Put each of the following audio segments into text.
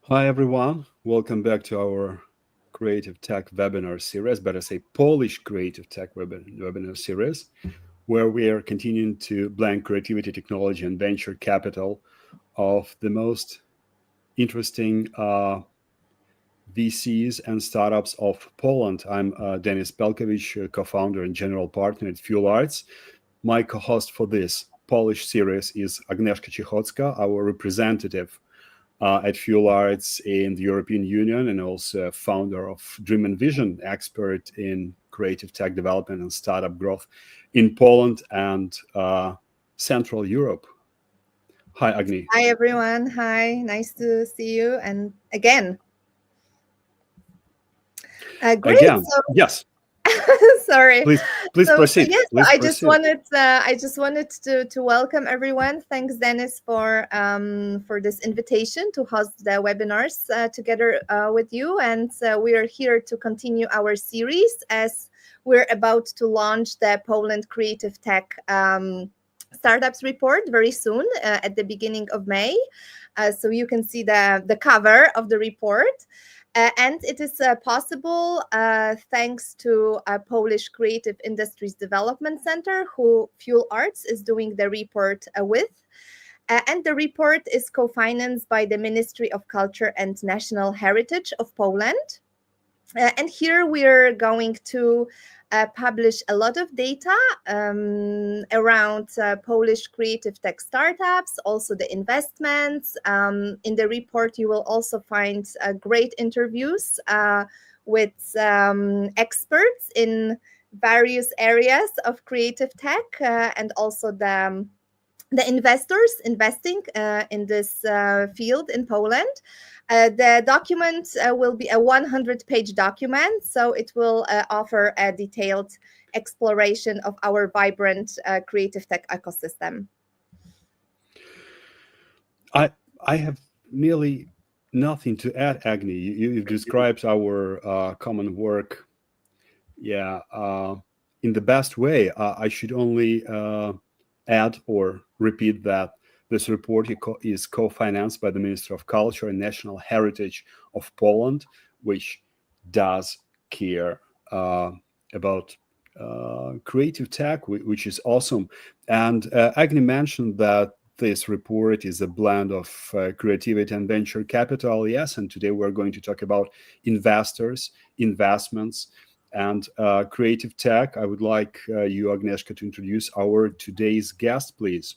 Hi, everyone. Welcome back to our Creative Tech webinar series, better say Polish Creative Tech webinar series, where we are continuing to blend creativity, technology, and venture capital of the most interesting VCs and startups of Poland. I'm Denis Pelkowicz, co-founder and general partner at Fuel Arts. My co-host for this Polish series is Agnieszka Cichocka, our representative at Fuel Arts in the European Union, and also founder of Dream and Vision, expert in creative tech development and startup growth in Poland and Central Europe. Hi, Agni. Hi, everyone. Hi, nice to see you. And again, great. Again, So, yes. sorry. Please proceed. Yes, Please I proceed. just wanted to welcome everyone. Thanks, Dennis, for this invitation to host the webinars together with you. And we are here to continue our series as we're about to launch the Poland Creative Tech Startups report very soon at the beginning of May. So you can see the cover of the report. And it is possible thanks to Polish Creative Industries Development Center, who Fuel Arts is doing the report with. And the report is co-financed by the Ministry of Culture and National Heritage of Poland. And here we're going to publish a lot of data around Polish creative tech startups, also the investments. In the report, you will also find great interviews with experts in various areas of creative tech and also the investors investing in this field in Poland. The document will be a 100-page document, so it will offer a detailed exploration of our vibrant creative tech ecosystem. I have nearly nothing to add, Agni. You've described our common work, in the best way. I should only add or repeat that this report is co-financed by the Ministry of Culture and National Heritage of Poland, which does care about creative tech, which is awesome. And Agni mentioned that this report is a blend of creativity and venture capital. Yes, and today we're going to talk about investors, investments, and creative tech. I would like you, Agnieszka, to introduce our today's guest, please.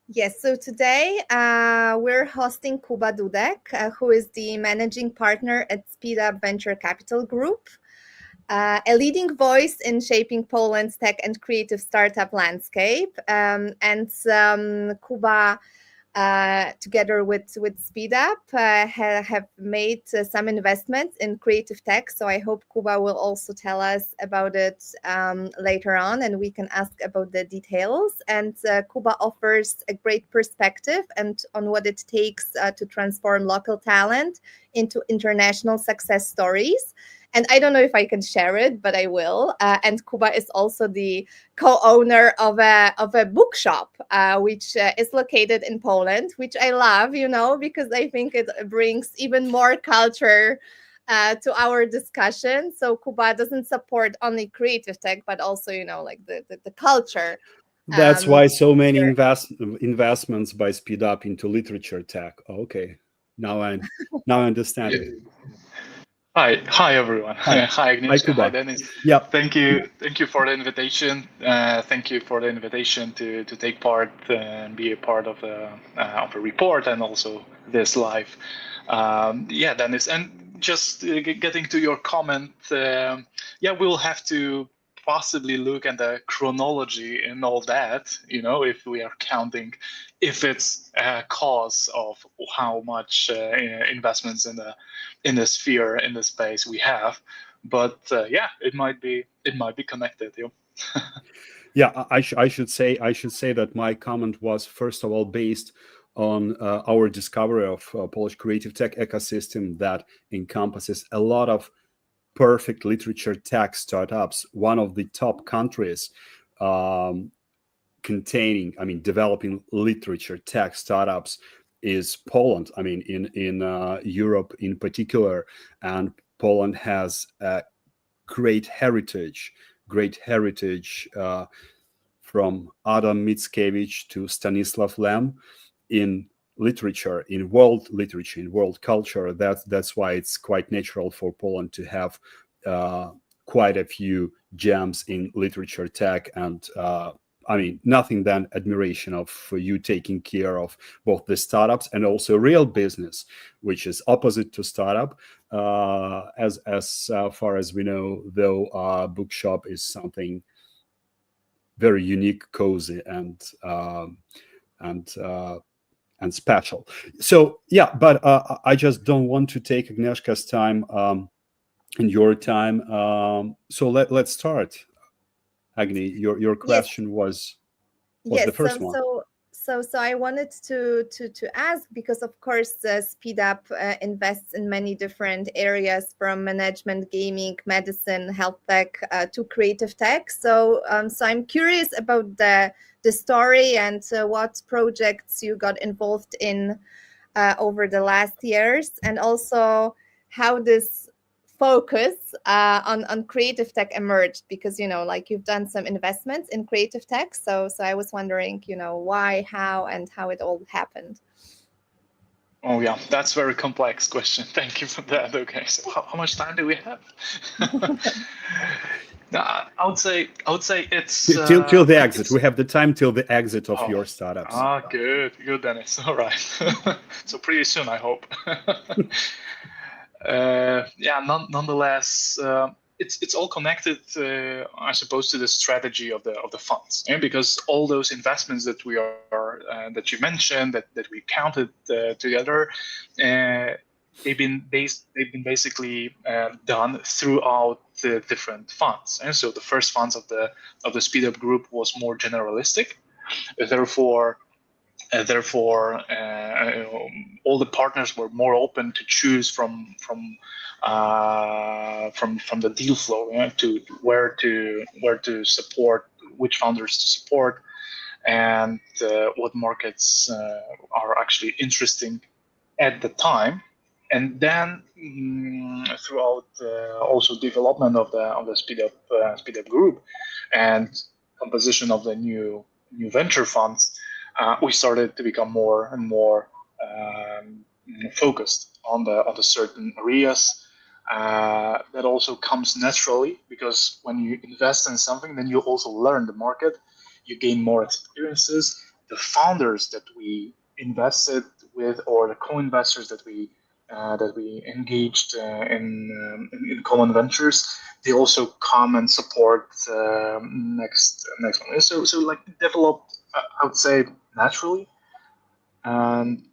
Yes, so today we're hosting Kuba Dudek, who is the managing partner at SpeedUp Venture Capital Group, a leading voice in shaping Poland's tech and creative startup landscape. And Kuba, together with SpeedUp, have made some investments in creative tech. So I hope Kuba will also tell us about it later on, and we can ask about the details. And Kuba offers a great perspective and on what it takes to transform local talent into international success stories. And I don't know if I can share it, but I will. And Kuba is also the co-owner of a bookshop, which is located in Poland, which I love, because I think it brings even more culture to our discussion. So Kuba doesn't support only creative tech, but also, like the culture. That's why so many investments by SpeedUp into literature tech. Okay, now I understand it. Hi everyone. Hi Agnieszka. Hi Dennis. Yeah. Thank you for the invitation. Thank you for the invitation to take part and be a part of a report and also this live. Dennis. And just getting to your comment. We'll have to possibly look at the chronology and all that. If we are counting, if it's a cause of how much investments in the sphere, in the space we have, but it might be connected. I should say that my comment was first of all based on our discovery of Polish creative tech ecosystem that encompasses a lot of perfect literature tech startups. One of the top countries developing literature tech startups is Poland. I mean, in Europe in particular, and Poland has a great heritage from Adam Mickiewicz to Stanislav Lem in literature, in world literature, in world culture. That's why it's quite natural for Poland to have quite a few gems in literature tech. And I mean, nothing than admiration of you taking care of both the startups and also real business, which is opposite to startup. As far as we know, though, bookshop is something very unique, cozy, and special. So yeah, but I just don't want to take Agnieszka's time and your time. So let's start. Agni, your question was yes. the first one. So I wanted to ask, because of course SpeedUp invests in many different areas, from management, gaming, medicine, health tech to creative tech. So I'm curious about the story and what projects you got involved in over the last years, and also how this focus on creative tech emerged, because like you've done some investments in creative tech, so I was wondering why, how, and how it all happened. Oh yeah, that's a very complex question. Thank you for that. Okay, so how much time do we have? I would say it's till the exit. We have the time till the exit of your startups. Good, Dennis. All right. So pretty soon, I hope. Nonetheless, it's all connected, I suppose, to the strategy of the funds, because all those investments that we are that you mentioned, that we counted together, they've been basically done throughout the different funds. And so the first funds of the SpeedUp group was more generalistic, therefore all the partners were more open to choose from the deal flow, to where to support, which founders to support, and what markets are actually interesting at the time. And then throughout also development of the SpeedUp group and composition of the new venture funds, we started to become more and more focused on the certain areas. That also comes naturally, because when you invest in something, then you also learn the market, you gain more experiences. The founders that we invested with, or the co-investors that we engaged in common ventures, they also come and support next one. So like developed, I would say, naturally, and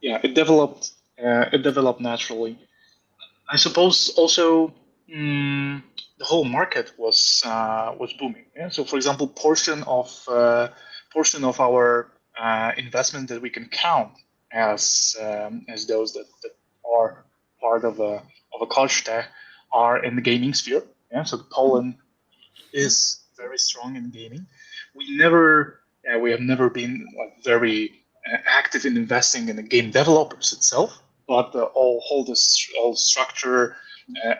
it developed naturally. I suppose also the whole market was booming. Yeah? So, for example, portion of our investment that we can count as those that are part of a culture tech are in the gaming sphere. Yeah? So Poland is very strong in gaming. We have never been like very active in investing in the game developers itself, but all structure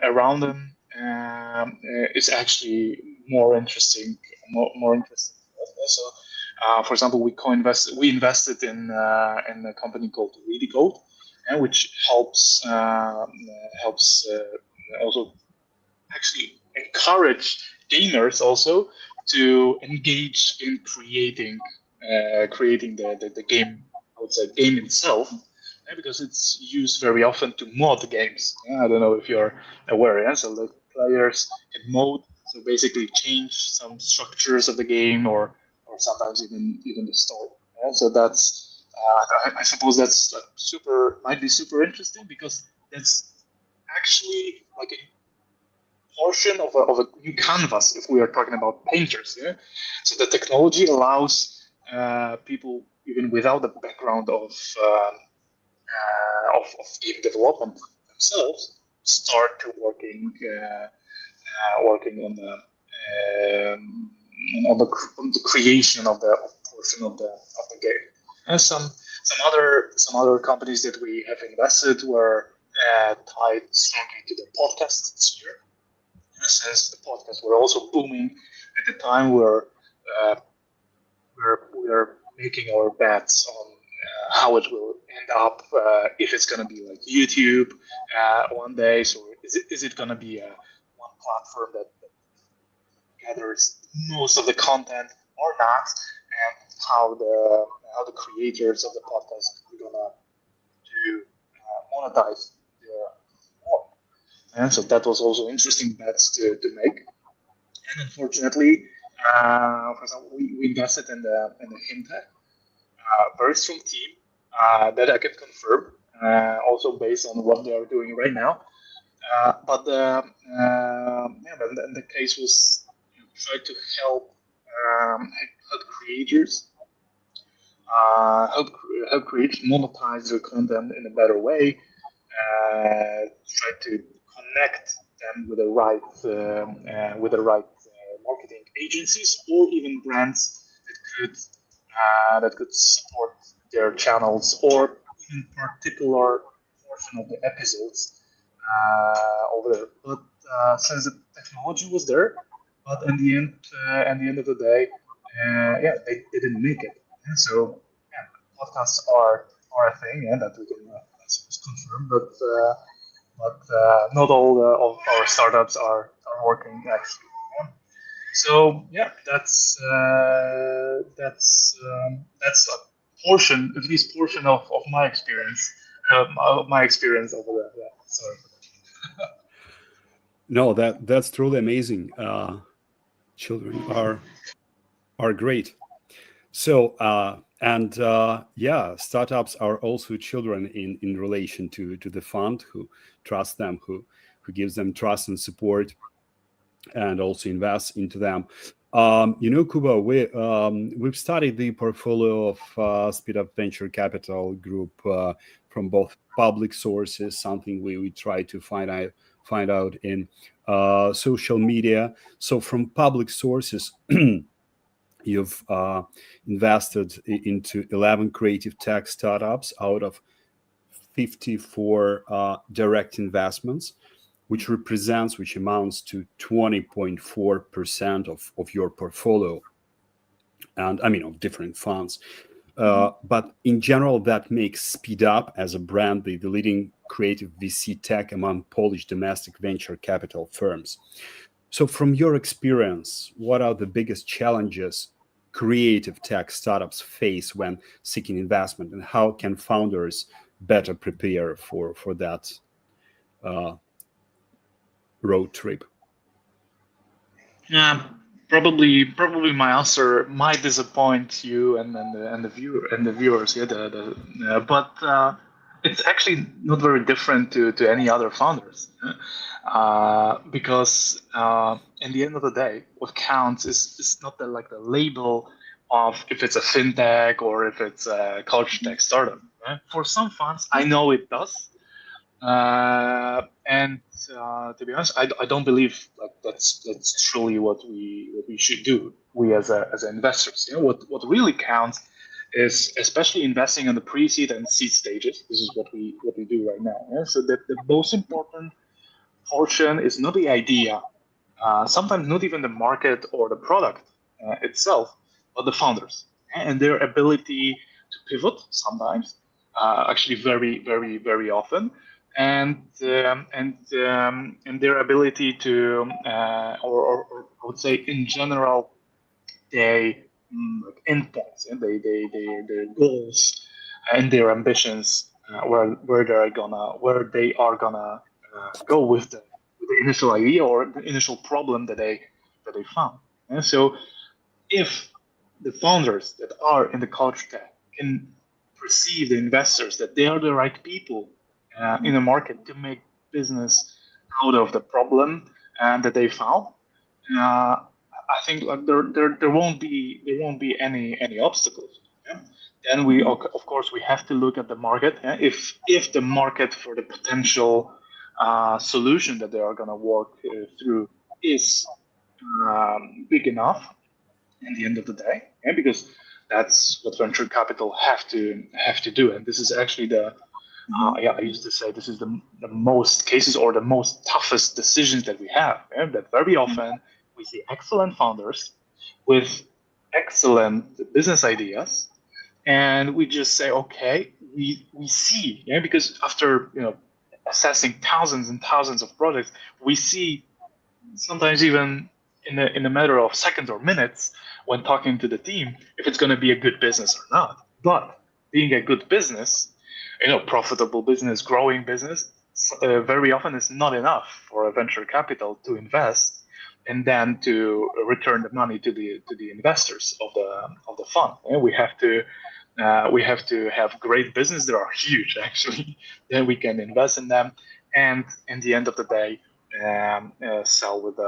around them is actually more interesting. More interesting. So, for example, we invested in a company called Really Code, which helps also actually encourage gamers also to engage in creating the game, I would say, game itself, because it's used very often to mod games. I don't know if you're aware. So the players can mod, so basically change some structures of the game, or sometimes even the story. So that's I suppose that's might be super interesting, because that's actually like a portion of a new canvas if we are talking about painters. Yeah? So the technology allows people, even without the background of game development themselves, start to working on the creation of the portion of the game. And some other companies that we have invested were tied strongly to the podcast sphere. Since the podcasts were also booming at the time, uh, we're making our bets on how it will end up. If it's going to be like YouTube one day, so is it going to be one platform that gathers most of the content or not, and how the creators of the podcast are gonna to monetize their work. And so that was also interesting bets to make. And unfortunately, for example, we invested in the fintech, very strong team that I can confirm, also based on what they are doing right now. But the case was try to help creators, help creators monetize their content in a better way. Try to connect them with the right marketing agencies or even brands that could support their channels or even particular portion of the episodes over there. But since the technology was there, but at the end of the day, they didn't make it. And so podcasts are a thing, that we can confirm. But not all of our startups are working actually. So that's a portion, at least portion of my experience, my experience over there. Yeah, sorry. No, that's truly amazing. Children are great. So startups are also children in relation to the fund who trust them, who gives them trust and support, and also invest into them. Kuba, we've studied the portfolio of SpeedUp Venture Capital Group from both public sources, something we try to find out in social media. So from public sources, you've invested into 11 creative tech startups out of 54 direct investments, which amounts to 20.4% of your portfolio, and of different funds. But in general, that makes SpeedUp as a brand the leading creative VC tech among Polish domestic venture capital firms. So from your experience, what are the biggest challenges creative tech startups face when seeking investment, and how can founders better prepare for that road trip? Yeah, probably my answer might disappoint you and the viewers. But it's actually not very different to any other founders, because in the end of the day, what counts is not the label of if it's a fintech or if it's a culture tech startup. Right? For some funds, I know it does. And to be honest, I don't believe that's truly what we should do. We as investors, what really counts is especially investing in the pre-seed and seed stages. This is what we do right now. Yeah? So the most important portion is not the idea, sometimes not even the market or the product itself, but the founders and their ability to pivot sometimes, actually very, very, very often. And their ability to, or I would say in general, they endpoints and their goals and their ambitions, where they are gonna go with the initial idea or the initial problem that they found. And so, if the founders that are in the culture tech can perceive the investors that they are the right people in the market to make business out of the problem that they found, I think there won't be any obstacles. Yeah? Then we of course we have to look at the market. Yeah? If the market for the potential solution that they are going to work through is big enough, at the end of the day, because that's what venture capital have to do. And this is actually the I used to say this is the most cases or the most toughest decisions that we have. That very often we see excellent founders with excellent business ideas, and we just say, okay, we see, because after assessing thousands and thousands of projects, we see sometimes even in a matter of seconds or minutes when talking to the team if it's going to be a good business or not. But being a good business, profitable business, growing business, very often is not enough for a venture capital to invest and then to return the money to the investors of the fund. We have to have great business that are huge actually. Then we can invest in them, and in the end of the day, sell with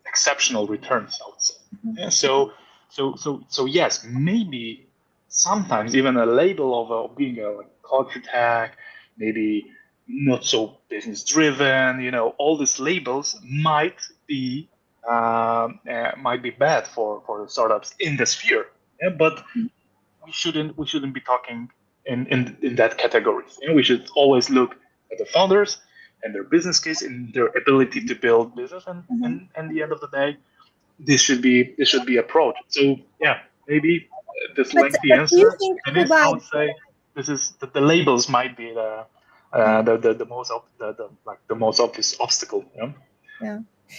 exceptional returns, I would say. Yeah, so yes, maybe sometimes even a label of being a culture tag, maybe not so business driven, all these labels might be bad for the startups in the sphere. Yeah, but we shouldn't be talking in that category. We should always look at the founders and their business case and their ability to build business, and at the end of the day, this should be approached. So yeah, maybe this lengthy do you answer, think, and I would say this is the labels might be the most obvious obstacle.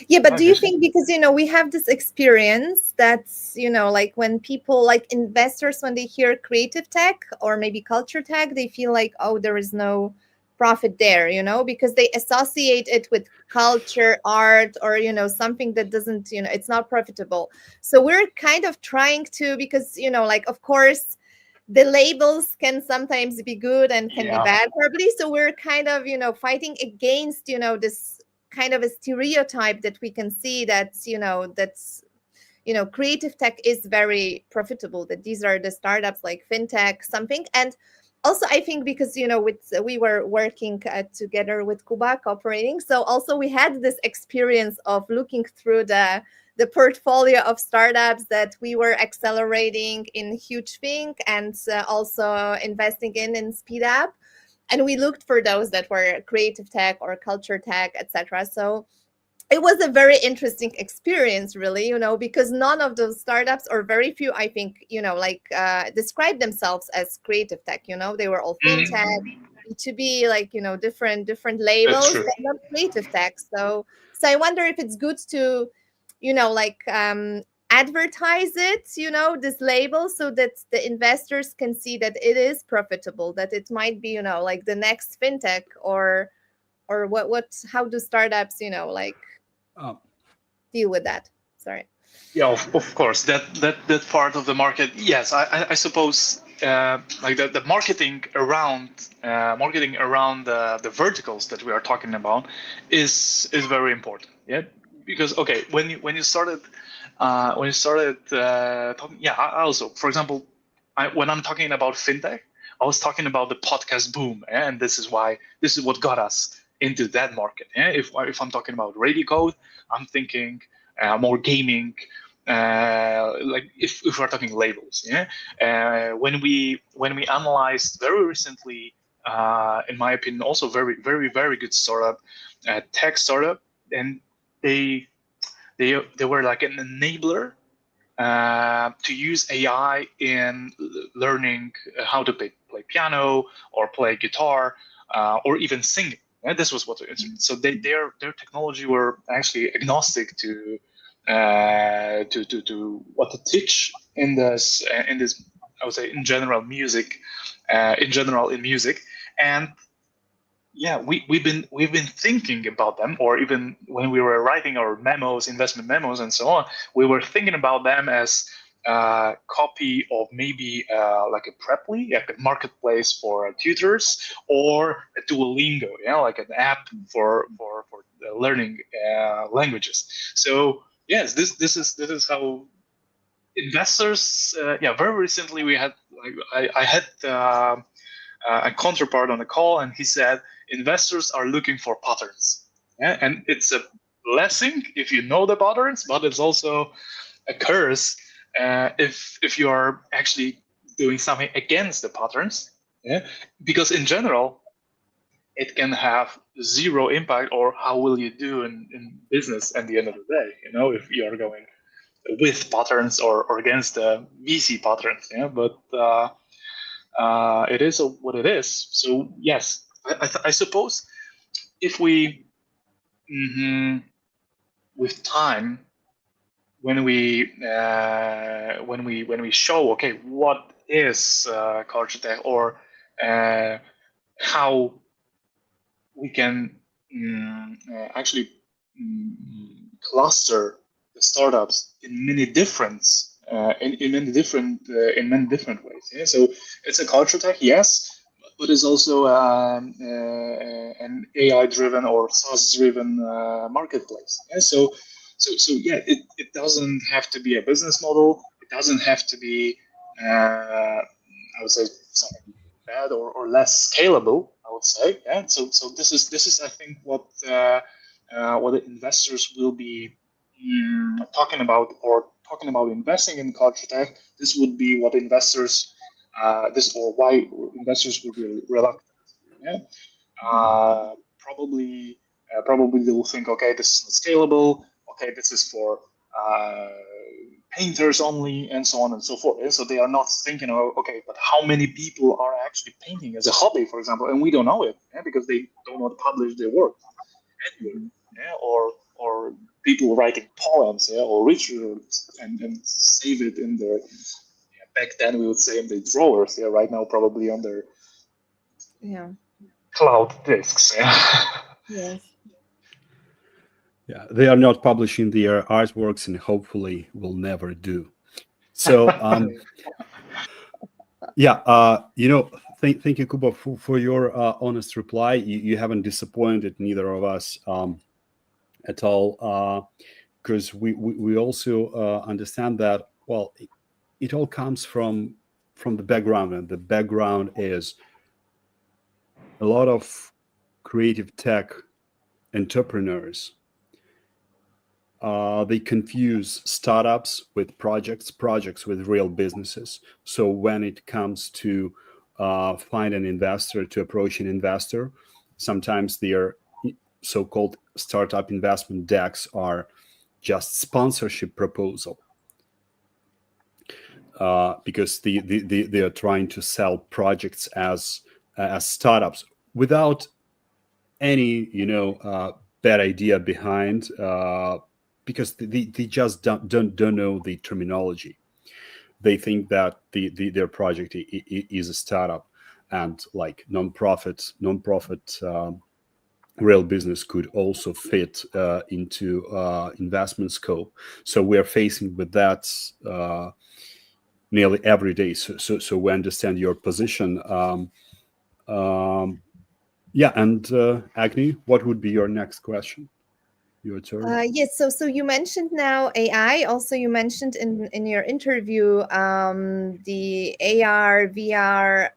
Yeah, but do you think, because we have this experience that's like when people, like investors, when they hear creative tech or maybe culture tech, they feel like, oh, there is no profit there, because they associate it with culture, art, or something that doesn't, it's not profitable. So we're kind of trying to, because like, of course, the labels can sometimes be good and can be bad probably, so we're kind of fighting against this kind of a stereotype that we can see that's creative tech is very profitable, that these are the startups like fintech something. And also I think because we were working together with Kuba, cooperating, so also we had this experience of looking through the portfolio of startups that we were accelerating in Huge Think and also investing in SpeedUp. And we looked for those that were creative tech or culture tech, etc. So it was a very interesting experience, really, because none of those startups, or very few, I think, describe themselves as creative tech. They were all fintech, B2B, like, different labels, but not creative tech. So I wonder if it's good to, advertise it, this label, so that the investors can see that it is profitable, that it might be, like the next fintech, or how do startups, deal with that? Sorry. Yeah, of course, that part of the market. Yes, I suppose like the marketing around the verticals that we are talking about is very important. Yeah, because okay, when you started talking, I also, for example, when I'm talking about fintech, I was talking about the podcast boom, and this is what got us into that market. Yeah? If I'm talking about radio code, I'm thinking more gaming. Like if we're talking labels, when we analyzed very recently, in my opinion, also very very very good startup, tech startup, and they were like an enabler to use AI in learning how to play piano or play guitar or even singing. And this was what they so their technology were actually agnostic to what to teach in this I would say in general music, in music. And yeah, we've been thinking about them, or even when we were writing our memos, investment memos, and so on, we were thinking about them as a copy of maybe like a Preply, like a marketplace for tutors, or a Duolingo, like an app for learning languages. So yes, this is how investors. Very recently we had I had a counterpart on the call, and he said investors are looking for patterns. And it's a blessing if you know the patterns, but it's also a curse if you are actually doing something against the patterns, because in general it can have zero impact, or how will you do in business at the end of the day, if you are going with patterns or against the VC patterns. But it is what it is. So yes, I suppose if we, with time, when we show, okay, what is culture tech, or how we can actually cluster the startups in many different in many different ways. So it's a culture tech, yes, but it's also an AI-driven or SaaS-driven marketplace. So yeah, it doesn't have to be a business model. It doesn't have to be, I would say, something bad or less scalable, I would say. Yeah. So this is I think what the investors will be talking about, or talking about investing in culture tech. This would be what investors why investors will be reluctant. Yeah. Probably they will think, okay, this is not scalable. Okay, this is for painters only, and so on and so forth. And so they are not thinking, okay, but how many people are actually painting as a hobby, for example, and we don't know it, because they do not publish their work anywhere, or people writing poems, or rituals, and save it in their, back then we would say in the drawers, right now probably on their cloud disks. Yes. Yeah, they are not publishing their artworks, and hopefully will never do. So, thank you, Kuba, for your honest reply. You haven't disappointed neither of us at all, because we also understand that, well, it all comes from the background, and the background is a lot of creative tech entrepreneurs. They confuse startups with projects with real businesses. So when it comes to find an investor, to approach an investor, sometimes their so-called startup investment decks are just sponsorship proposal, because they are trying to sell projects as startups without any bad idea behind, because they just don't know the terminology. They think that their project is a startup, and like non-profit real business could also fit into investment scope. So we are facing with that nearly every day. So we understand your position. Yeah, and Agni, what would be your next question? Your turn. Yes, so you mentioned now AI. Also, you mentioned in your interview the AR, VR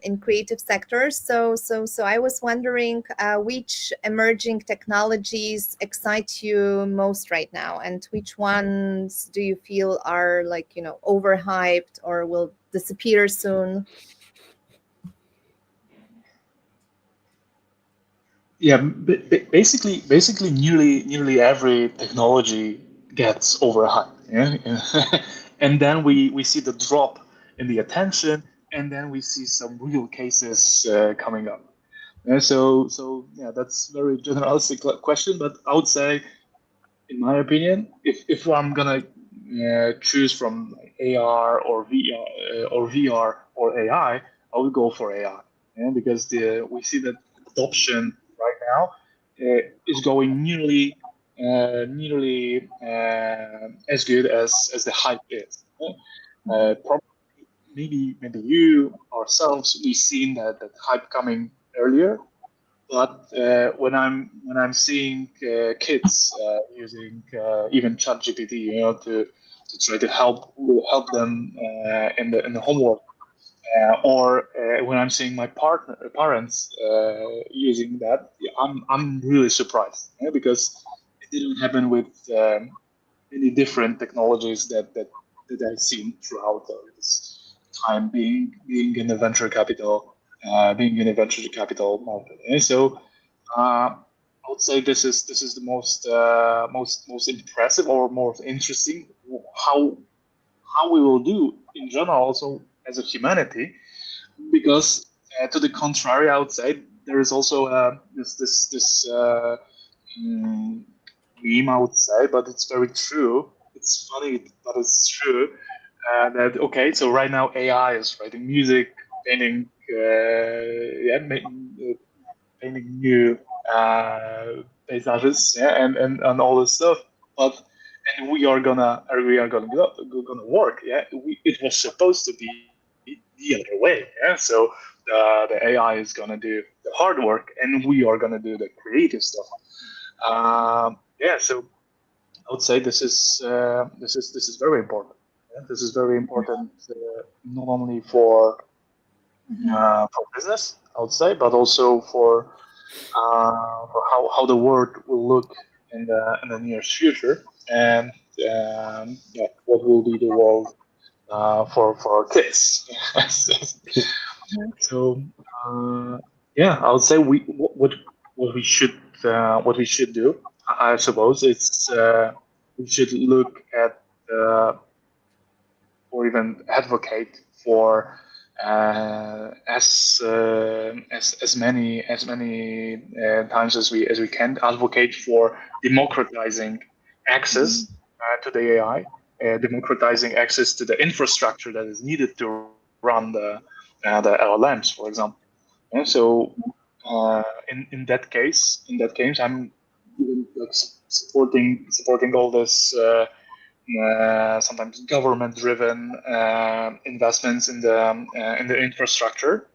in creative sectors. So I was wondering which emerging technologies excite you most right now, and which ones do you feel are overhyped or will disappear soon? Yeah, basically, nearly every technology gets overhyped. Yeah? And then we see the drop in the attention, and then we see some real cases coming up. So yeah, that's very generalistic question, but I would say, in my opinion, if I'm gonna choose from AR or VR or AI, I would go for AI, because we see that adoption right now is going nearly as good as the hype is. Probably maybe you ourselves, we've seen that hype coming earlier, but when I'm seeing kids using even ChatGPT, to try to help them in the homework, or when I'm seeing my parents using that, I'm really surprised, because it didn't happen with many different technologies that that I've seen throughout this time being in the venture capital market. And so I would say this is the most impressive or most interesting how we will do in general also as a humanity, because to the contrary, I would say there is also this meme, I would say, but it's very true. It's funny, but it's true. That okay, so right now AI is writing music, painting, painting new paysages, yeah, and all this stuff. But and we are gonna work, yeah. It was supposed to be the other way, yeah. So the AI is gonna do the hard work, and we are gonna do the creative stuff. Yeah, so I would say this is very important. Yeah? This is very important, not only for business, I would say, but also for how the world will look in the near future, and yeah, what will be the world for our kids. So yeah, I would say what we should do, I suppose, it's we should look at or even advocate for as many times as we can advocate for democratizing access to the AI, democratizing access to the infrastructure that is needed to run the LLMs, for example. And so in that case, I'm like supporting all this. Sometimes government-driven investments in the infrastructure,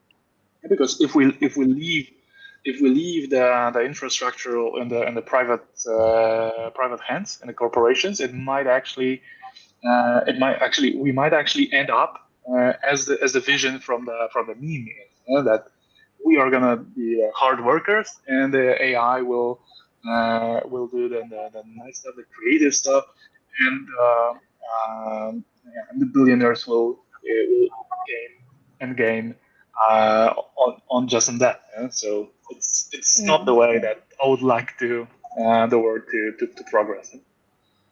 because if we leave the infrastructure in the private hands, in the corporations, we might actually end up as the vision from the meme is, that we are gonna be hard workers, and the AI will do the nice stuff, the creative stuff, and the billionaires will gain on just on that. Yeah? So it's not the way that I would like to the world to progress.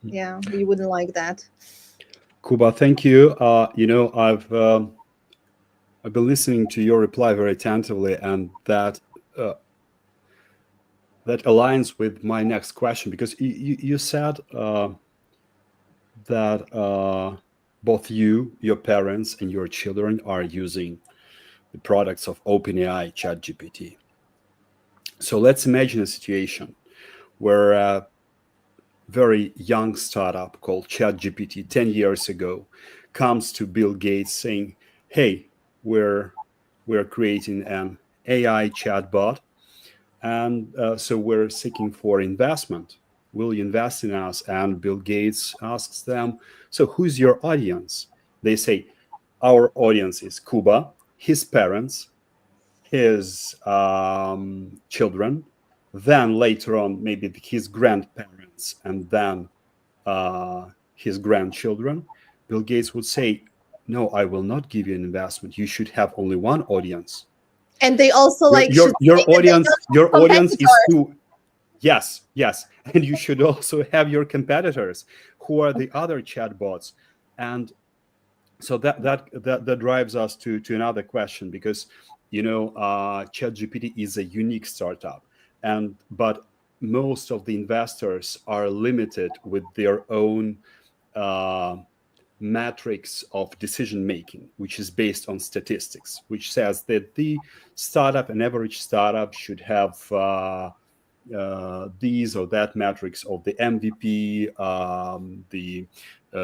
Yeah, we wouldn't like that. Kuba, thank you. I've been listening to your reply very attentively, and that aligns with my next question, because you said that both you, your parents, and your children are using the products of OpenAI, ChatGPT. So let's imagine a situation where a very young startup called ChatGPT 10 years ago comes to Bill Gates saying, hey, we're creating an AI chatbot, and so we're seeking for investment. Will you invest in us? And Bill Gates asks them, so who's your audience? They say, our audience is Kuba, his parents, his children, then later on maybe his grandparents, and then his grandchildren. Bill Gates would say, no, I will not give you an investment. You should have only one audience. And they also your audience is who. Yes, and you should also have your competitors, who are the other chatbots. And so that drives us to another question, because ChatGPT is a unique startup, but most of the investors are limited with their own matrix of decision making, which is based on statistics, which says that an average startup should have these or that metrics of the MVP,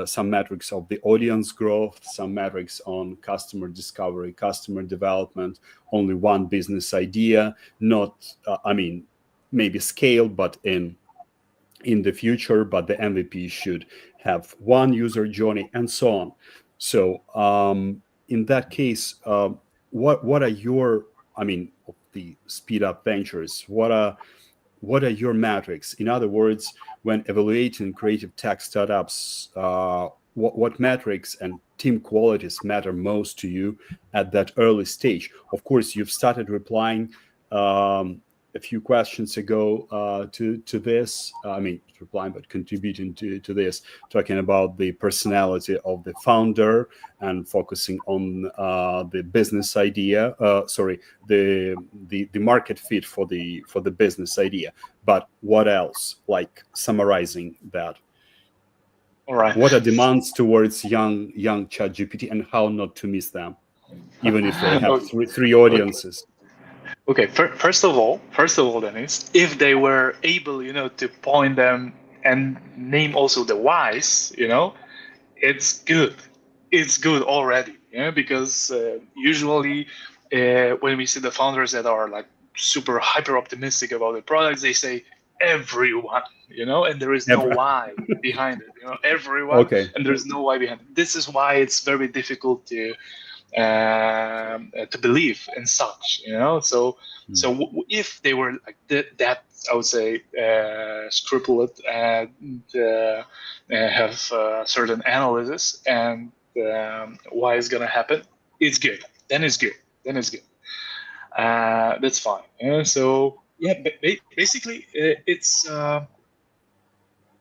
some metrics of the audience growth, some metrics on customer discovery, customer development, only one business idea, not, maybe scale, but in the future, but the MVP should have one user journey, and so on. So in that case, what are your, of the SpeedUp Ventures, what are your metrics? In other words, when evaluating creative tech startups, what metrics and team qualities matter most to you at that early stage? Of course, you've started replying a few questions ago to this. I mean, replying, but contributing to this, talking about the personality of the founder and focusing on the business idea. The market fit for the business idea. But what else? Like summarizing that. All right. What are demands towards young ChatGPT, and how not to miss them, even if they have three audiences? Okay. First of all, Dennis, if they were able, to point them and name also the whys, it's good. It's good already, because usually when we see the founders that are like super hyper optimistic about the products, they say everyone, and there is no why behind it, everyone, Okay. and there's no why behind it. This is why it's very difficult to believe in such, So if they were like that, I would say scrupulous and have certain analysis and why it's gonna happen, it's good. Then it's good. That's fine. So basically, it's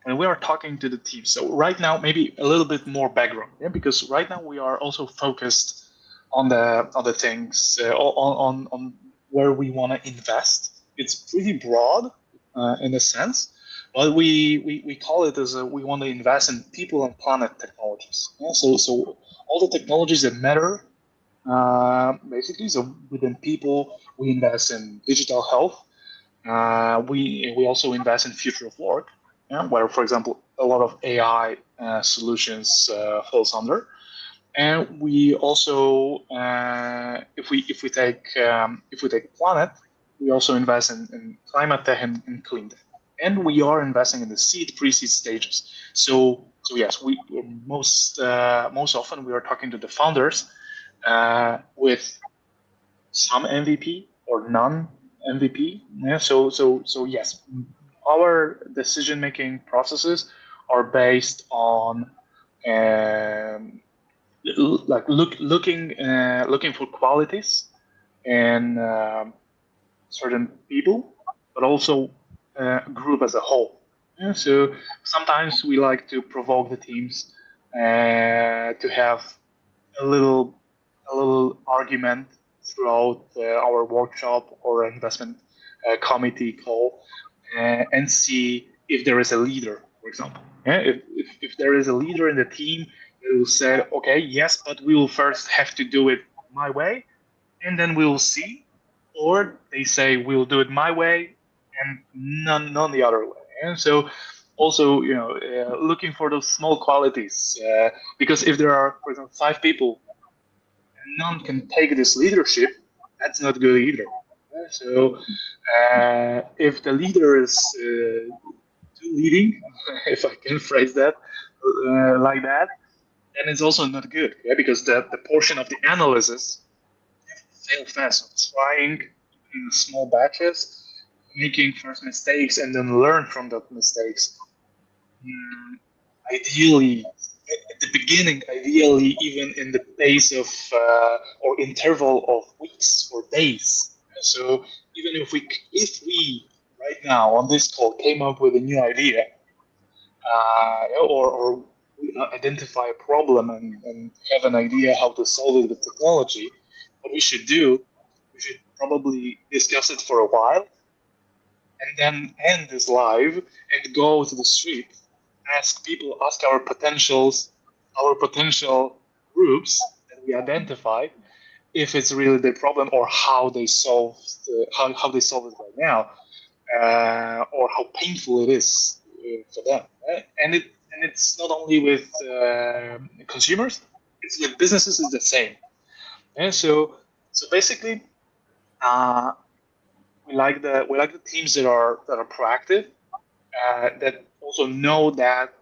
and we are talking to the team. So right now, maybe a little bit more background, because right now we are also focused on the things on where we want to invest. It's pretty broad in a sense, but we call it as we want to invest in people and planet technologies. So all the technologies that matter, basically. So within people, we invest in digital health. We also invest in future of work, where, for example, a lot of AI solutions falls under. And we also, if we take planet, we also invest in climate tech and clean tech, and we are investing in the seed, pre-seed stages. So yes, we most often we are talking to the founders with some MVP or none MVP. Yeah. So yes, our decision making processes are based on looking for qualities in certain people, but also group as a whole. Yeah, so sometimes we like to provoke the teams to have a little argument throughout our workshop or investment committee call and see if there is a leader, for example. Yeah? If there is a leader in the team, they will say, okay, yes, but we will first have to do it my way, and then we will see. Or they say we'll do it my way and none the other way. And so also, looking for those small qualities, because if there are, for example, 5 people and none can take this leadership, that's not good either. So if the leader is too leading, if I can phrase that like that, then it's also not good, because the portion of the analysis fail fast. So trying in small batches, making first mistakes, and then learn from that mistakes. Ideally, at the beginning, even in the pace of or interval of weeks or days. So even if we right now on this call came up with a new idea, or identify a problem and have an idea how to solve it with technology, what we should do, we should probably discuss it for a while and then end this live and go to the street, ask our potential groups that we identify if it's really the problem or how they solve how they solve it right now, or how painful it is for them. Right? And it's not only with consumers; it's with businesses. It's the same. And so basically, we like the teams that are proactive, that also know that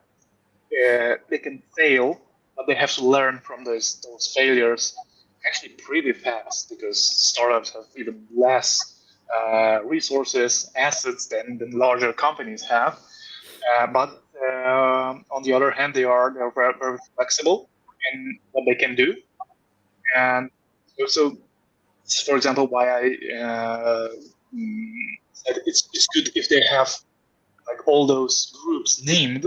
they can fail, but they have to learn from those failures actually pretty fast, because startups have even less resources, assets than larger companies have. But on the other hand, they're very, very flexible in what they can do, and so for example, why I said it's good if they have like all those groups named,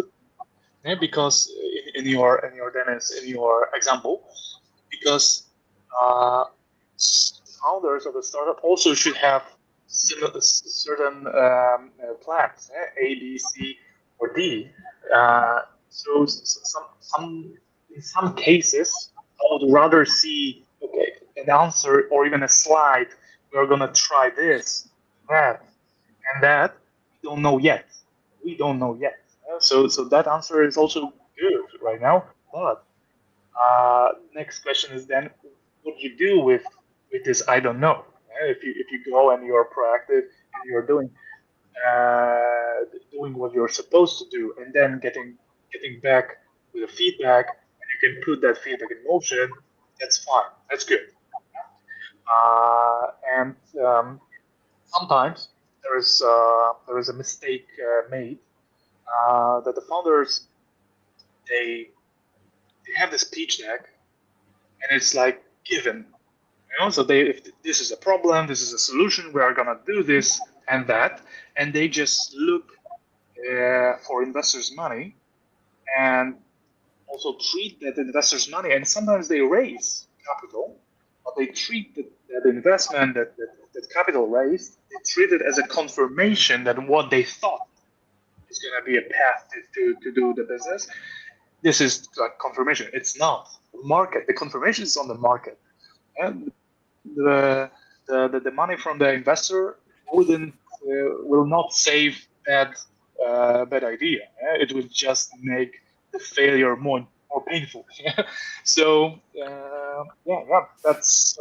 because in your Dennis, in your example, because founders of the startup also should have certain plans, A, B, C, or D. So in some cases, I would rather see an answer or even a slide. We're gonna try this, that, and that. We don't know yet. So that answer is also good right now. But next question is then, what do you do with this? I don't know. If you go and you're proactive and you're doing what you're supposed to do, and then getting back with the feedback, and you can put that feedback in motion. That's fine. That's good. And sometimes there is a mistake made that the founders they have this pitch deck, and it's like given, so if this is a problem, this is a solution, we are gonna do this and that, and they just look for investors' money and also treat that investors' money, and sometimes they raise capital, but they treat that investment, that capital raised, they treat it as a confirmation that what they thought is going to be a path to do the business. This is like confirmation. It's not the market. The confirmation is on the market, and the money from the investor will not save bad idea. It will just make the failure more painful. So that's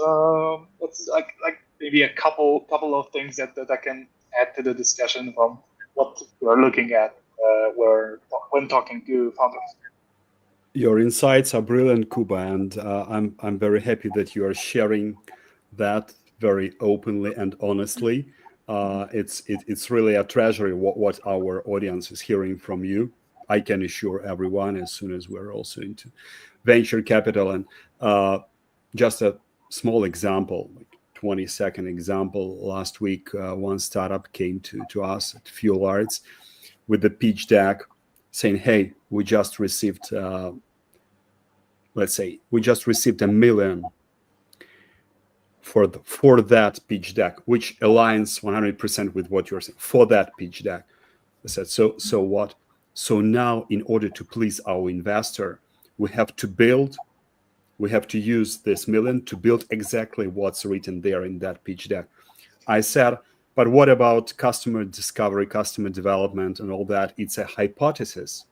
like maybe a couple of things that I can add to the discussion from what we're looking at when talking to founders. Your insights are brilliant, Kuba, and I'm very happy that you are sharing that very openly and honestly. It's really a treasury what our audience is hearing from you. I can assure everyone, as soon as we're also into venture capital. And just a small example, like 20-second example. Last week, one startup came to us at Fuel Arts with the pitch deck saying, hey, we just received, let's say, we just received $1 million for that pitch deck, which aligns 100% with what you're saying, for that pitch deck. I said, so what? So now, in order to please our investor, we have to use this $1 million to build exactly what's written there in that pitch deck. I said, but what about customer discovery, customer development, and all that? It's a hypothesis.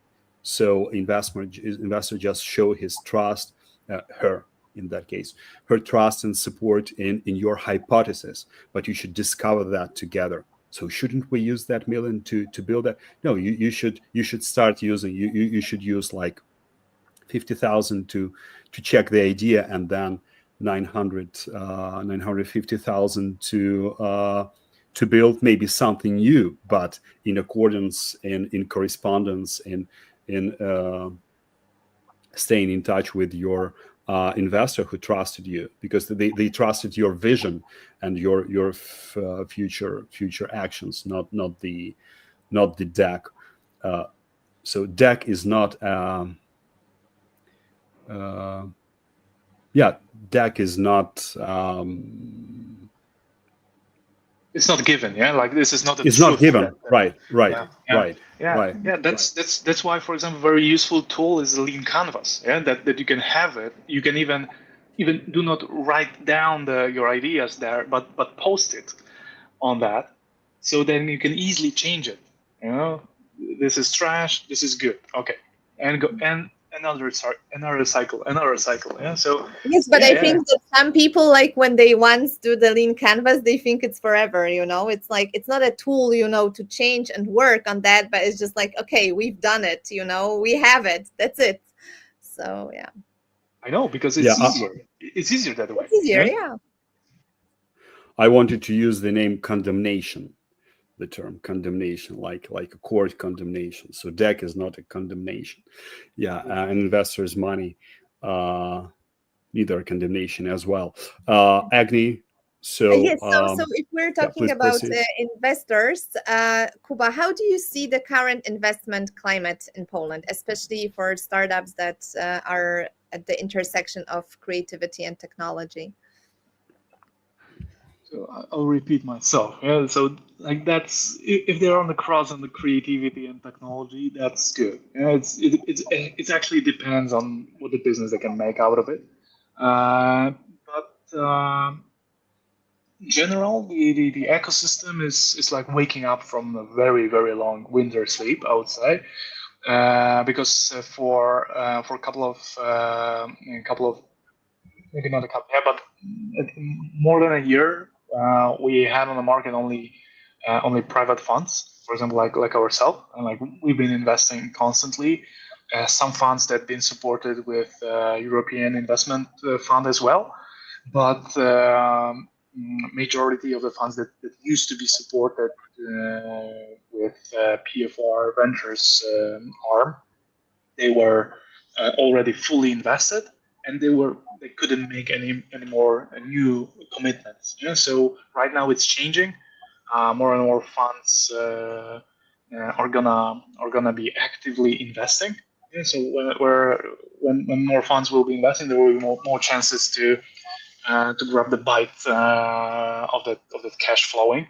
So investor just show his trust, her in that case, her trust and support in your hypothesis. But you should discover that together. So shouldn't we use that $1 million to build that? No, you should start using. You should use like 50,000 to check the idea, and then 950,000 to build maybe something new, but in accordance and in correspondence in staying in touch with your investor who trusted you, because they trusted your vision and your future actions, not the deck. So deck is not deck is not it's not given, like this is not it's not given. Right. That's why, for example, a very useful tool is a lean canvas, that you can have it. You can even do not write down your ideas there, but post it on that, so then you can easily change it. This is trash, this is good, okay, and go and another cycle. So yes, but I think that some people, like when they once do the lean canvas, they think it's forever. It's like, it's not a tool, to change and work on that, but it's just like, okay, we've done it. We have it. That's it. So yeah. I know, because it's easier. It's easier that way. It's easier, yeah. I wanted to use the name condemnation. the term condemnation, like a court condemnation. So DEC is not a condemnation. Yeah, investors' money, neither a condemnation as well. Agni, so Yes, so if we're talking about investors, Kuba, how do you see the current investment climate in Poland, especially for startups that are at the intersection of creativity and technology? So I'll repeat myself. Yeah. So like that's if they're on the cross on the creativity and technology, that's good. Yeah. It's actually depends on what the business they can make out of it. But in general, the ecosystem is like waking up from a very very long winter sleep, I would say, because for a couple of maybe not a couple, yeah, but more than a year, we had on the market only private funds, for example, like ourselves, and like we've been investing constantly. Some funds that have been supported with European Investment Fund as well, but majority of the funds that used to be supported with PFR Ventures arm, they were already fully invested, and they couldn't make any more new commitments. Yeah? So right now it's changing. More and more funds are gonna be actively investing. Yeah? So when more funds will be investing, there will be more chances to grab the bite of that cash flowing.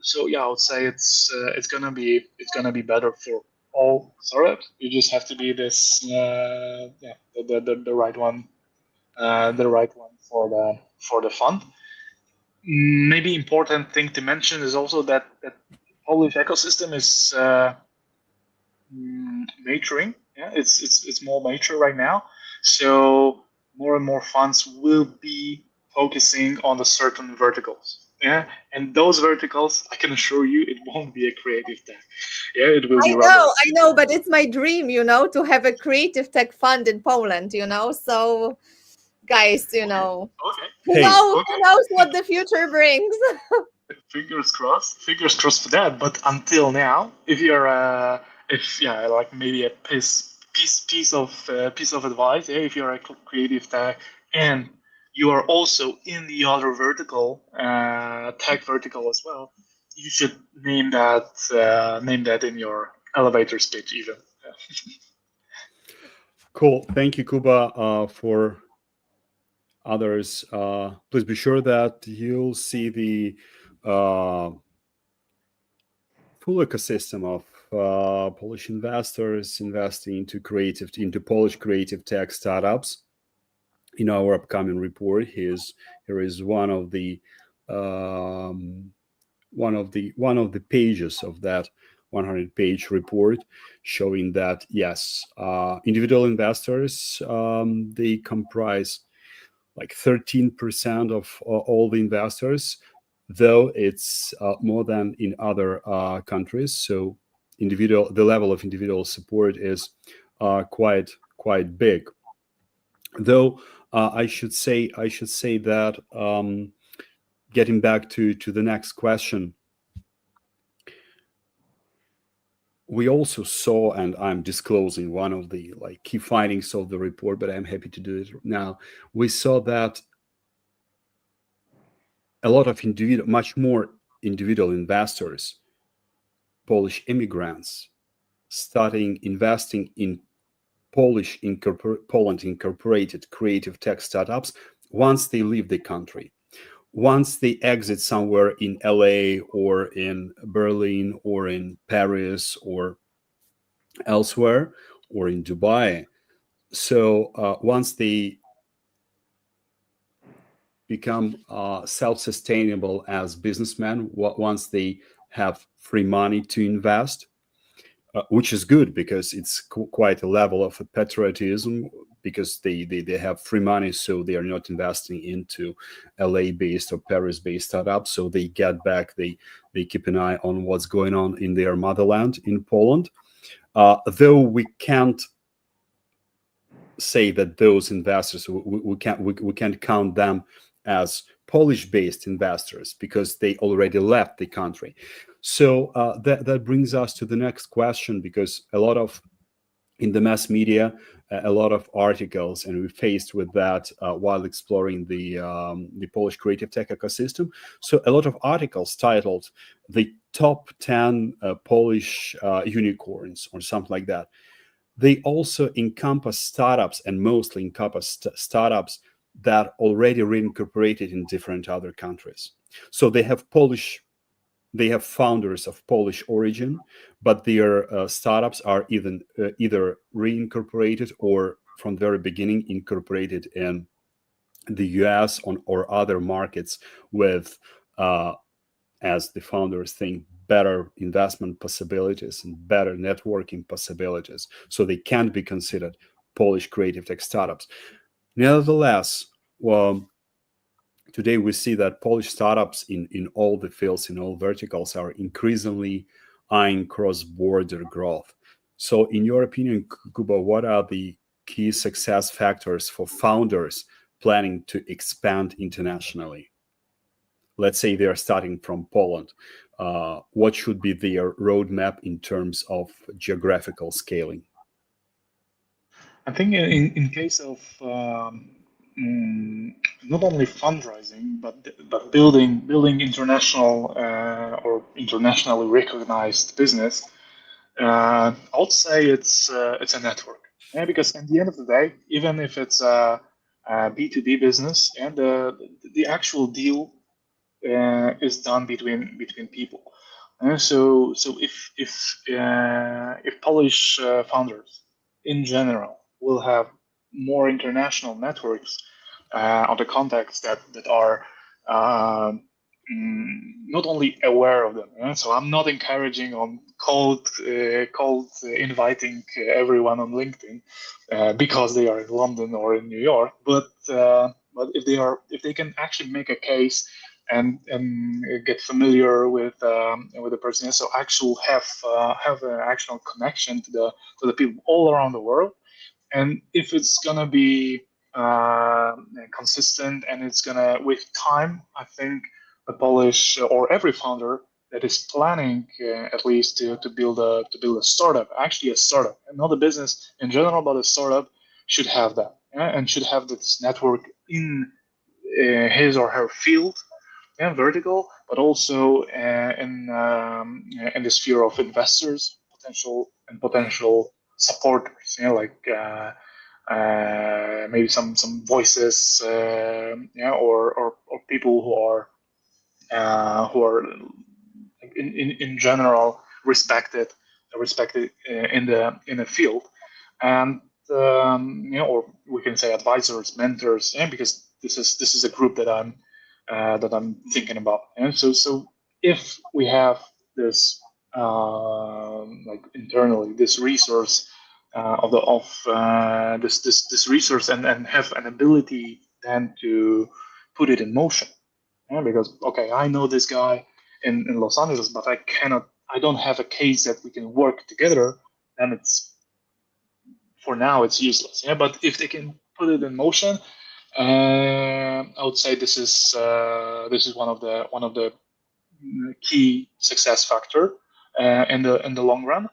So yeah, I would say it's gonna be better for all startups. You just have to be this the right one, for the fund. Maybe important thing to mention is also that Polish ecosystem is maturing. Yeah, it's more mature right now. So more and more funds will be focusing on the certain verticals. Yeah, and those verticals, I can assure you, it won't be a creative tech. Yeah, it will be. I know, but it's my dream, to have a creative tech fund in Poland. So, guys, Okay. Who knows what the future brings? Fingers crossed for that. But until now, if you're like maybe a piece of advice, if you're a creative tech and you are also in the other vertical, tech vertical as well, you should name that in your elevator speech even. Cool. Thank you, Kuba. For others, please be sure that you'll see the full ecosystem of Polish investors investing into Polish creative tech startups. In our upcoming report, here is one of the pages of that 100-page report, showing that yes, individual investors, they comprise like 13% of all the investors, though it's more than in other countries. So the level of individual support is quite big. Though I should say that, getting back to the next question, we also saw, and I'm disclosing one of the key findings of the report, but I'm happy to do it now. We saw that a lot of much more individual investors, Polish immigrants, starting investing in Poland incorporated creative tech startups once they leave the country. Once they exit somewhere in LA or in Berlin or in Paris or elsewhere or in Dubai. So once they become self-sustainable as businessmen, once they have free money to invest, which is good because it's quite a level of patriotism, because they have free money, so they are not investing into LA-based or Paris-based startups. So they get back, they keep an eye on what's going on in their motherland, in Poland. Though we can't say that those investors, we can't count them as Polish-based investors because they already left the country. So that brings us to the next question, because in the mass media, a lot of articles, and we faced with that while exploring the Polish creative tech ecosystem. So a lot of articles titled "The Top 10 Polish Unicorns" or something like that. They also encompass startups, and mostly encompass startups that already reincorporated in different other countries. So they have founders of Polish origin, but their startups are either reincorporated or from the very beginning incorporated in the US or other markets with, as the founders think, better investment possibilities and better networking possibilities. So they can't be considered Polish creative tech startups. Nevertheless, well, today we see that Polish startups in all the fields, in all verticals, are increasingly eyeing cross-border growth. So in your opinion, Kuba, what are the key success factors for founders planning to expand internationally? Let's say they are starting from Poland. What should be their roadmap in terms of geographical scaling? I think in case of not only fundraising, but building international or internationally recognized business, I would say it's a network. Yeah, because at the end of the day, even if it's a B2B business, and the actual deal is done between people. So if Polish founders in general will have more international networks on the contacts that are not only aware of them. So I'm not encouraging on cold inviting everyone on LinkedIn because they are in London or in New York, but if they can actually make a case and get familiar with the person, so actually have an actual connection to the people all around the world. And if it's gonna be consistent and it's gonna with time, I think the Polish or every founder that is planning at least to build a startup, actually a startup, and not a business in general, but a startup, should have that, and should have this network in his or her field, vertical, but also in the sphere of investors, potential supporters, like maybe some voices, or people who are in general respected in the field, and or we can say advisors, mentors, because this is a group that I'm thinking about. And so if we have this like internally this resource this resource and have an ability then to put it in motion, because okay, I know this guy in Los Angeles, but I don't have a case that we can work together, then it's for now it's useless. But if they can put it in motion, I would say this is one of the key success factor in the long run.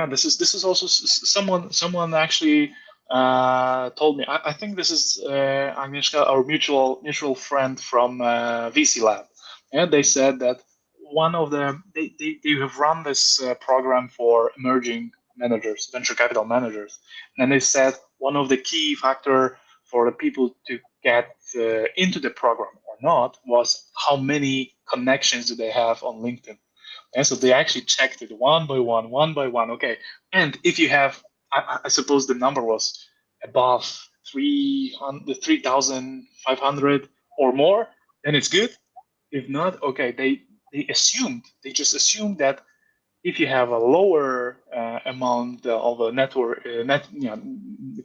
This is also someone actually told me. I think this is Agnieszka, our mutual friend from VC Lab, and they said that one of they have run this program for emerging managers, venture capital managers, and they said one of the key factor for the people to get into the program or not was how many connections do they have on LinkedIn. And so they actually checked it one by one. Okay, and if you have, I suppose the number was above 3,500 or more, then it's good. If not, okay, they just assumed that if you have a lower amount of a network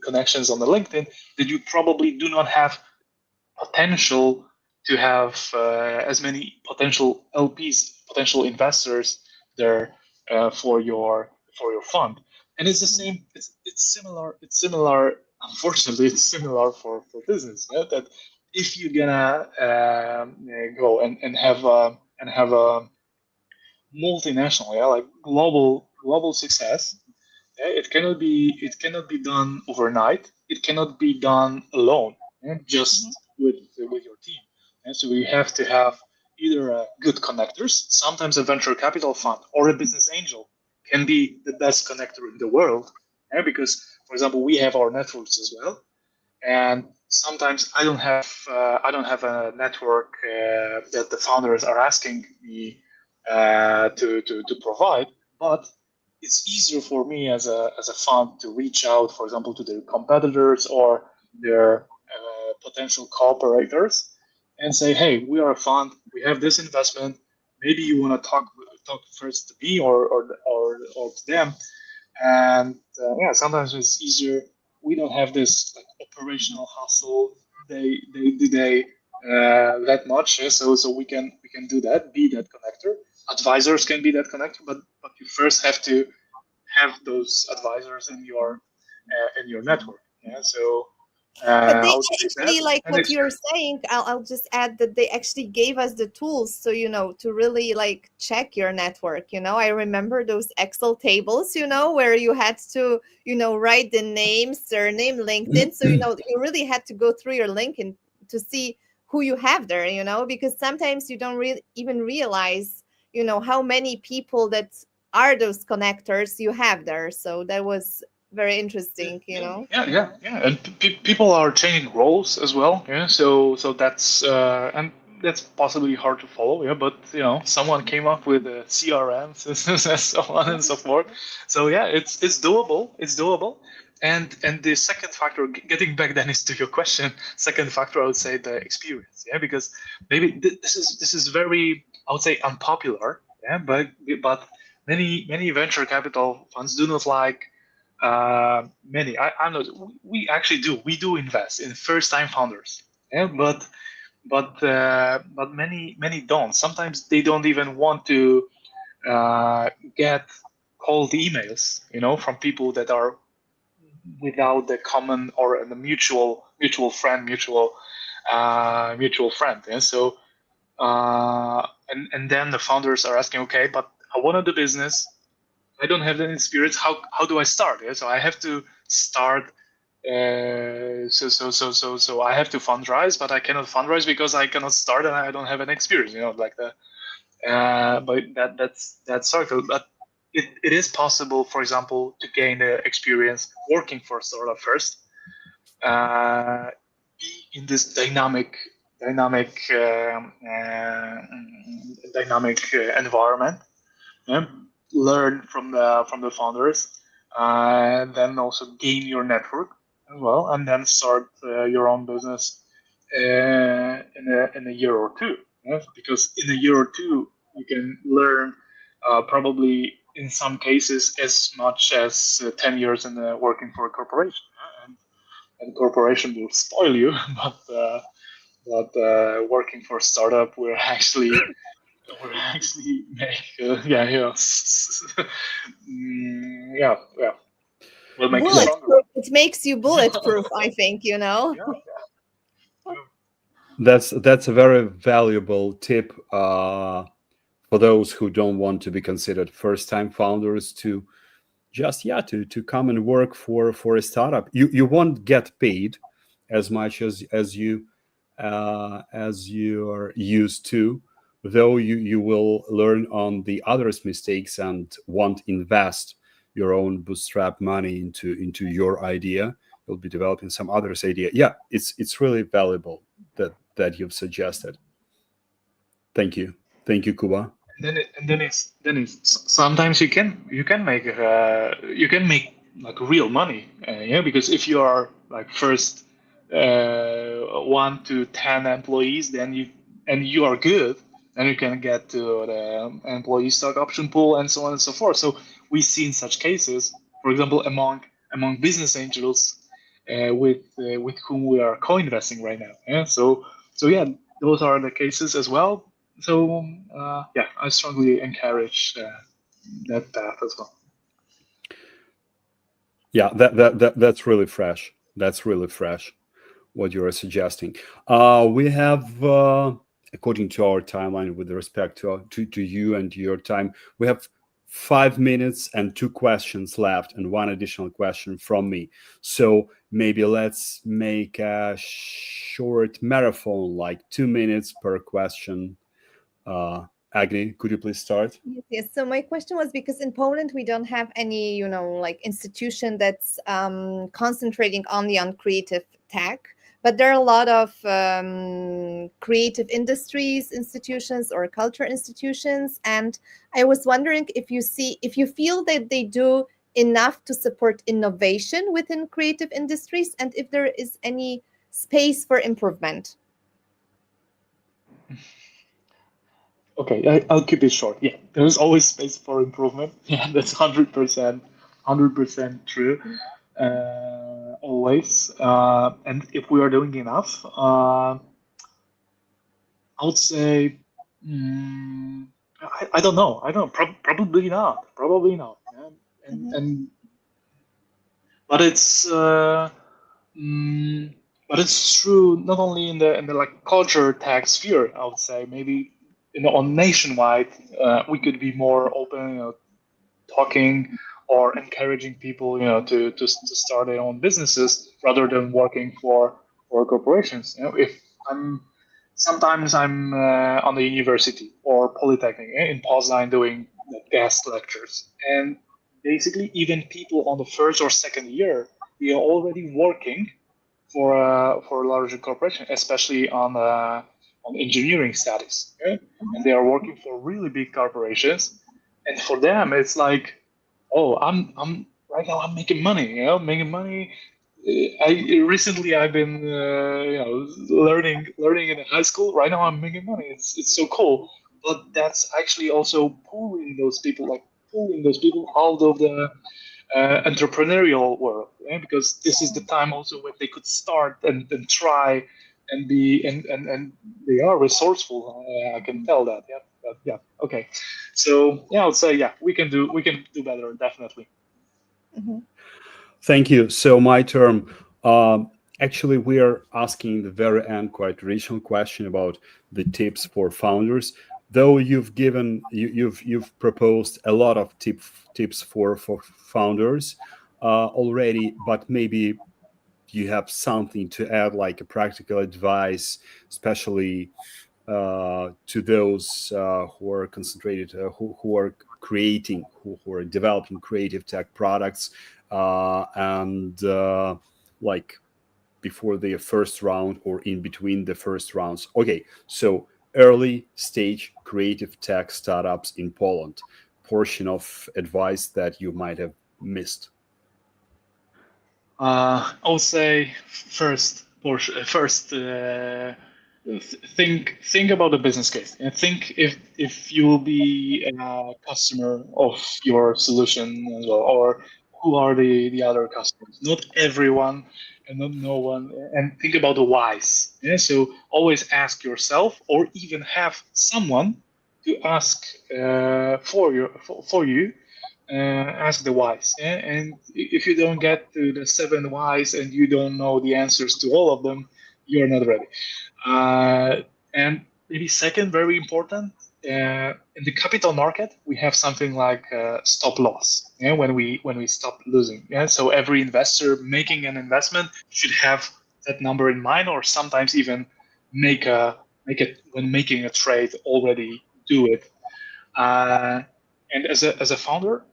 connections on the LinkedIn, that you probably do not have potential to have as many potential LPs, potential investors there for your fund. And it's the same. It's similar. Unfortunately, it's similar for business. That if you're gonna go and have a multinational, like global success, it cannot be done overnight. It cannot be done alone, just with your team. And so you have to have either good connectors. Sometimes a venture capital fund or a business angel can be the best connector in the world, because, for example, we have our networks as well, and sometimes I don't have a network that the founders are asking me to provide, but it's easier for me as a fund to reach out, for example, to their competitors or their potential cooperators and say, hey, we are a fund, we have this investment, maybe you want to talk first to me or to them. And yeah, sometimes it's easier. We don't have this like operational hustle they that much, so we can do that, be that connector. Advisors can be that connector, but you first have to have those advisors in your network. Yeah, so But they I would say that actually, like and what you're experience. saying, I'll just add that they actually gave us the tools. So, to really like check your network. I remember those Excel tables, where you had to, write the name, surname, LinkedIn. So, you really had to go through your LinkedIn to see who you have there, because sometimes you don't even realize, how many people that are those connectors you have there. So that was very interesting. Yeah, and people are changing roles as well. Yeah, so that's possibly hard to follow. Yeah, but someone came up with a CRM and so on and so forth. So yeah, it's doable. It's doable. And the second factor, getting back then is to your question. Second factor, I would say the experience. Yeah, because maybe this is very, I would say, unpopular. Yeah, but many venture capital funds do not like many. I'm not. We actually do. We do invest in first-time founders. Yeah, but many don't. Sometimes they don't even want to get cold emails, from people that are without the common or the mutual friend. And so and then the founders are asking, okay, but I want to do business. I don't have any experience. How do I start? Yeah, so I have to start. So I have to fundraise, but I cannot fundraise because I cannot start and I don't have an experience. Like the. But that's circle. But it is possible, for example, to gain experience working for a startup first. Be in this dynamic environment. Yeah? Learn from the founders, and then also gain your network as well, and then start your own business in a year or two. Yeah? Because in a year or two you can learn probably in some cases as much as 10 years in working for a corporation. Yeah? And corporation will spoil you, but working for a startup will actually make yeah will make you stronger. Bulletproof. It makes you bulletproof, I think. Yeah, That's a very valuable tip for those who don't want to be considered first-time founders to just to come and work for a startup. You won't get paid as much as you are used to, though you will learn on the others' mistakes and won't invest your own bootstrap money into your idea. You'll be developing some others' idea. Yeah, it's really valuable that you've suggested. Thank you, Kuba. Then it's sometimes you can make like real money, because if you are like first 1 to 10 employees, then you are good, then you can get to the employee stock option pool and so on and so forth. So we've seen such cases, for example, among business angels with whom we are co-investing right now. Yeah, so yeah, those are the cases as well. So yeah, I strongly encourage that path as well. Yeah, that's really fresh. That's really fresh. what you are suggesting. We have, according to our timeline, with respect to you and your time, we have 5 minutes and 2 questions left, and 1 additional question from me. So maybe let's make a short marathon, like 2 minutes per question. Agni, could you please start? Yes. So my question was, because in Poland we don't have any, like institution that's concentrating only on creative tech, but there are a lot of creative industries institutions or culture institutions, and I was wondering if you feel that they do enough to support innovation within creative industries, and if there is any space for improvement. Okay, I'll keep it short. Yeah, there's always space for improvement. Yeah, that's 100% true. Always. And if we are doing enough, I would say, I don't know. I don't. Probably not. Probably not. Yeah. And but it's but it's true not only in the like culture tech sphere. I would say maybe on nationwide, we could be more open, talking or encouraging people, to start their own businesses rather than working for corporations. If sometimes I'm on the university or polytechnic in Poznan doing guest lectures, and basically even people on the first or second year, they are already working for a larger corporation, especially on engineering studies, and they are working for really big corporations, and for them it's like, oh, I'm right now I'm making money, making money. I've been learning in high school. Right now I'm making money. It's so cool, but that's actually also pulling those people out of the entrepreneurial world, because this is the time also when they could start and try and be and they are resourceful. I can tell that. Yeah, but yeah. Okay, so yeah, I would say we can do better, definitely. Mm-hmm. Thank you. So my term. Actually, we are asking the very end quite traditional question about the tips for founders. Though you've proposed a lot of tips for founders already, but maybe you have something to add, like a practical advice, especially to those who are concentrated, who are creating, who are developing creative tech products, and like before the first round or in between the first rounds. Okay, so early stage creative tech startups in Poland, portion of advice that you might have missed. I would say first, think about the business case, and think if you will be a customer of your solution as well, or who are the other customers. Not everyone and not no one. And think about the whys. Yeah, so always ask yourself, or even have someone to ask for you. Ask the whys. Yeah? And if you don't get to the 7 whys and you don't know the answers to all of them, you're not ready. And maybe second, very important, in the capital market, we have something like stop loss. Yeah, when we stop losing. Yeah, so every investor making an investment should have that number in mind, or sometimes even make it when making a trade already do it. And as a founder,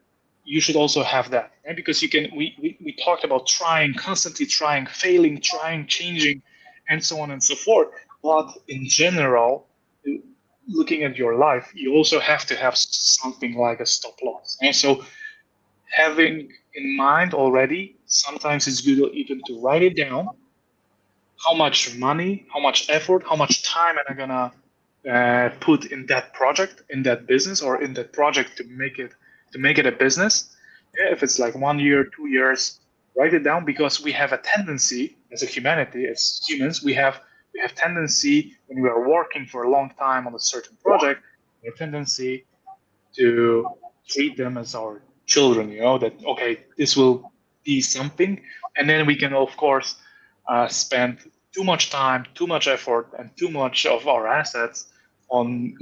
you should also have that, right? Because you can. We talked about trying, constantly trying, failing, trying, changing, and so on and so forth. But in general, looking at your life, you also have to have something like a stop loss. And so, having in mind already, sometimes it's good even to write it down. How much money, how much effort, how much time am I gonna put in that project, in that business, or in that project to make it a business? Yeah, if it's like 1 year, 2 years, write it down, because we have a tendency as a humanity, as humans, we have tendency when we are working for a long time on a certain project, we have tendency to treat them as our children. That okay, this will be something, and then we can of course spend too much time, too much effort, and too much of our assets on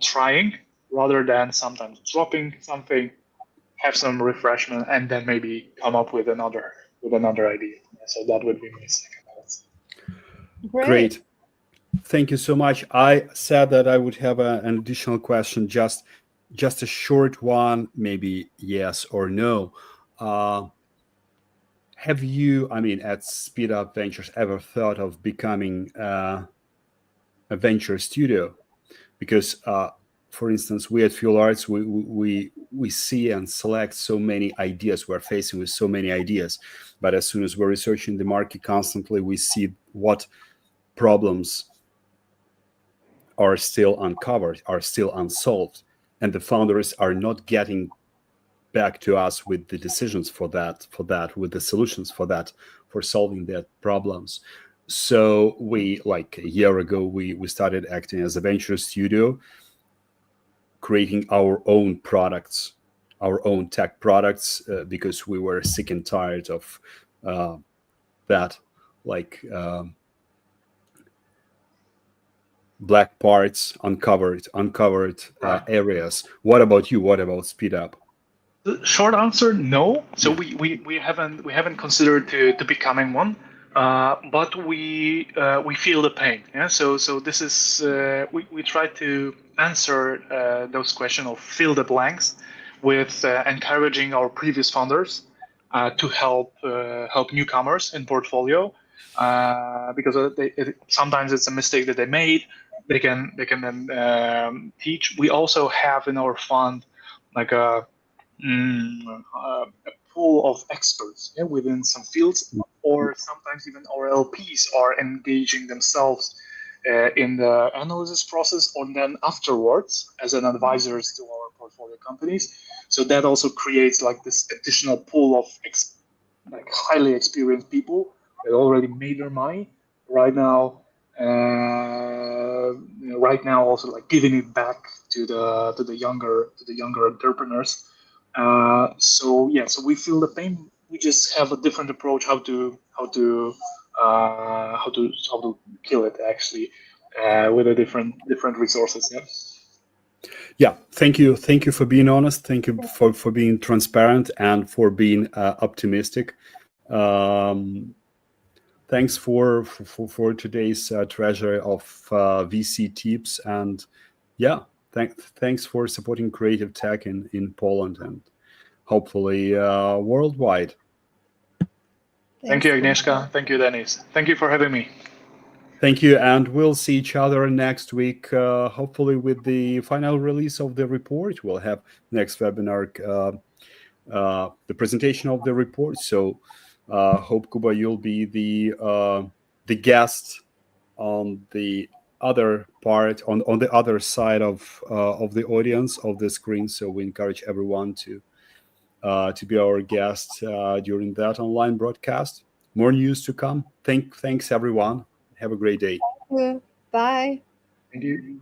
trying, rather than sometimes dropping something, have some refreshment, and then maybe come up with another idea. So that would be my second answer. Great. Thank you so much. I said that I would have an additional question, just a short one, maybe yes or no. Have you, at SpeedUp Ventures, ever thought of becoming a venture studio? Because, for instance, we at Fuel Arts, we see and select so many ideas. We're facing with so many ideas, but as soon as we're researching the market constantly, we see what problems are still uncovered, are still unsolved, and the founders are not getting back to us with the decisions for that, with the solutions for that, for solving their problems. So we, like a year ago, we started acting as a venture studio, creating our own products, our own tech products, because we were sick and tired of that, like black parts, uncovered areas. What about you? What about SpeedUp? The short answer, no. So we haven't considered to becoming one, but we feel the pain. Yeah. So this is we try to answer those questions or fill the blanks with encouraging our previous founders to help newcomers in portfolio, because sometimes it's a mistake that they made. They can then teach. We also have in our fund like a pool of experts within some fields, or sometimes even our LPs are engaging themselves in the analysis process, or then afterwards as an advisors to our portfolio companies. So that also creates like this additional pool of highly experienced people that already made their money right now. Also like giving it back to the younger entrepreneurs. So we feel the pain. We just have a different approach how to kill it actually with a different resources. Yeah, thank you for being honest. Thank you for being transparent and for being optimistic. Thanks for today's treasure of VC tips, and thanks for supporting creative tech in Poland and hopefully worldwide. Thank you, Agnieszka. Thank you, Dennis. Thank you for having me. Thank you, and we'll see each other next week, hopefully with the final release of the report. We'll have next webinar, the presentation of the report. So hope, Kuba, you'll be the guest on the other part, on the other side of the audience of the screen. So we encourage everyone to be our guest during that online broadcast. More news to come. Thanks everyone. Have a great day. Bye. Thank you.